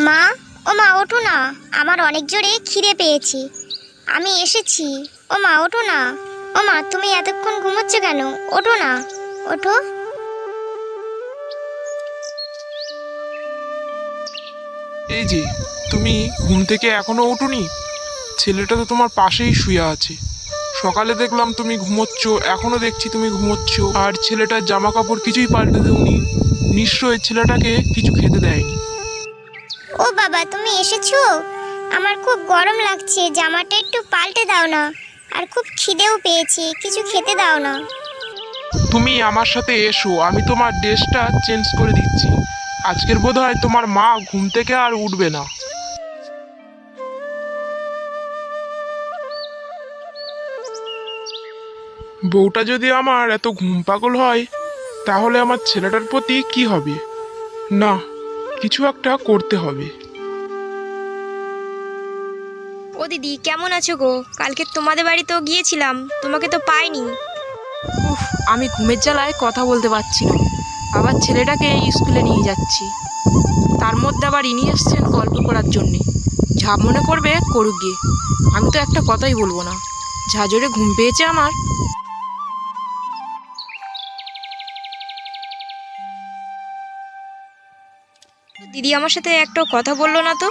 মা, ও মা ওঠো না, আমার অনেক জোরে খিদে পেয়েছি, আমি এসেছি। ও মা ওঠো না। ও মা, তুমি এতক্ষণ ঘুমোচ্ছ কেন? ওঠো না, ওঠো। এই যে, তুমি ঘুম থেকে এখনো ওঠোনি? ছেলেটা তো তোমার পাশেই শুয়ে আছে। সকালে দেখলাম তুমি ঘুমোচ্ছ, এখনো দেখছি তুমি ঘুমোচ্ছ, আর ছেলেটার জামা কাপড় কিছুই পাল্টে দেওনি। নিশ্চয়ই ছেলেটাকে কিছু খেতে দেয়নি। ও বাবা, তুমি এসেছো? আমার খুব গরম লাগছে, জামাটা একটু পাল্টে দাও না। আর খুব খিদেও পেয়েছে, কিছু খেতে দাও না। তুমি আমার সাথে এসো, আমি তোমার ড্রেসটা চেঞ্জ করে দিচ্ছি। আজকের বোধহয় তোমার মা ঘুম থেকে আর উঠবে না। বউটা যদি আমার এত ঘুম পাগল হয়, তাহলে আমার ছেলেটার প্রতি কি হবে? না, কিছু একটা করতে হবে। ও দিদি, কেমন আছো গো? কালকে তোমাদের বাড়িতেও গিয়েছিলাম, তোমাকে তো পাইনি। উফ, আমি ঘুমের জ্বালায় কথা বলতে পারছি না। আবার ছেলেটাকে স্কুলে নিয়ে যাচ্ছি, তার মধ্যে আবার ইনি এসছেন গল্প করার জন্যে। যা মনে করবে করুক গিয়ে, আমি তো একটা কথাই বলবো না। যা জোরে ঘুম পেয়েছে আমার। দিদি আমার সাথে একটা কথা বললো না তো?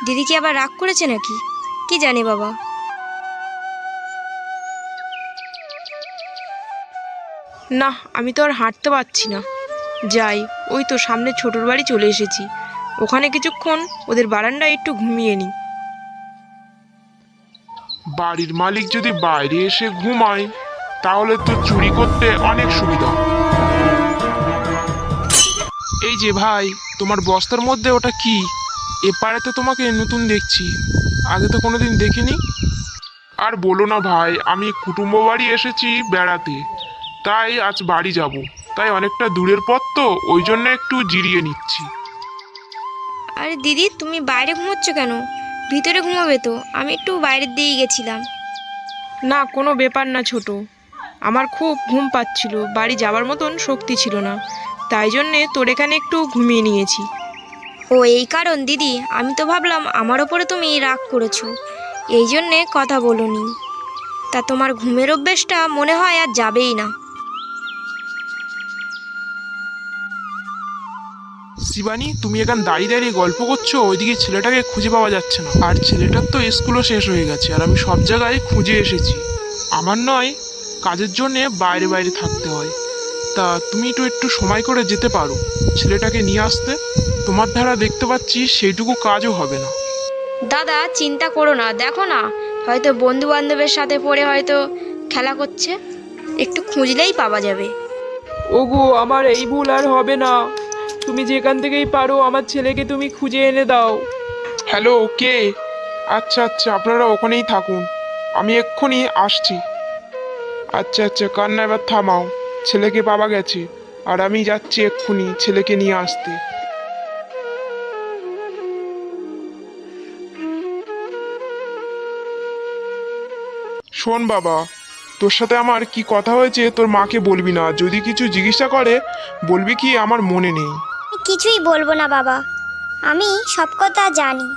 দিদি কি আবার রাগ করেছে নাকি? কি জানি বাবা। না, আমি তো আর হাঁটতে পারছি না। যাই, ওই তো সামনে ছোটোর বাড়ি চলে এসেছি, ওখানে কিছুক্ষণ ওদের বারান্দায় একটু ঘুমিয়ে নিই। বাড়ির মালিক যদি বাইরে এসে ঘুমায়, তাহলে তো চুরি করতে অনেক সুবিধা। এই যে ভাই, তোমার বস্তার মধ্যে ওটা কি? এপারে তো তোমাকে নতুন দেখছি, আগে তো কোনোদিন দেখিনি। আর বলো না ভাই, আমি কুটুম্ব বাড়ি এসেছি বেড়াতে, তাই আজ বাড়ি যাব। তাই অনেকটা দূরের পথ তো, ওই জন্য একটু জিরিয়ে নিচ্ছি। আরে দিদি, তুমি বাইরে ঘুমোচ্ছ কেন? ভিতরে ঘুমোবে তো, আমি একটু বাইরের দিকে গেছিলাম। না, কোনো ব্যাপার না ছোট, আমার খুব ঘুম পাচ্ছিল, বাড়ি যাবার মতন শক্তি ছিল না, তাই জন্যে তোর এখানে একটু ঘুমিয়ে নিয়েছি। ও এই কারণ দিদি, আমি তো ভাবলাম আমার ওপরে তুমি রাগ করেছো, এই জন্যে কথা বলোনি। তা তোমার ঘুমের অভ্যেসটা মনে হয় আর যাবেই না। শিবানী, তুমি এখানে দাঁড়িয়ে দাঁড়িয়ে গল্প করছো, ওইদিকে ছেলেটাকে খুঁজে পাওয়া যাচ্ছে না। আর ছেলেটার তো স্কুলও শেষ হয়ে গেছে, আর আমি সব জায়গায় খুঁজে এসেছি। আমার নয়, কাজের জন্যে বাইরে বাইরে থাকতে হয়। তা তুমি তো একটু সময় করে যেতে পারো ছেলেটাকে নিয়ে আসতে। তোমার ধারা দেখতে পাচ্ছি সেইটুকু কাজও হবে না। দাদা চিন্তা করো না, দেখো না, হয়তো বন্ধু বান্ধবের সাথে পড়ে হয়তো খেলা করছে, একটু খুঁজলেই পাওয়া যাবে। ওগো, আমার এই ভুল আর হবে না। তুমি যেখান থেকেই পারো আমার ছেলেকে তুমি খুঁজে এনে দাও। হ্যালো, কে? আচ্ছা আচ্ছা, আপনারা ওখানেই থাকুন, আমি এক্ষুনি আসছি। আচ্ছা আচ্ছা, কান্না এবার থামাও, ছেলেকে পাওয়া গেছে, আর আমি যাচ্ছি এক্ষুনি ছেলেকে নিয়ে আসতে। শোন বাবা, তোর সাথে আমার কি কথা হয়েছে তোর মাকে বলবি না। যদি কিছু জিজ্ঞাসা করে বলবি কি আমার মনে নেই। কিছুই বলবো না বাবা, আমি সব কথা জানি।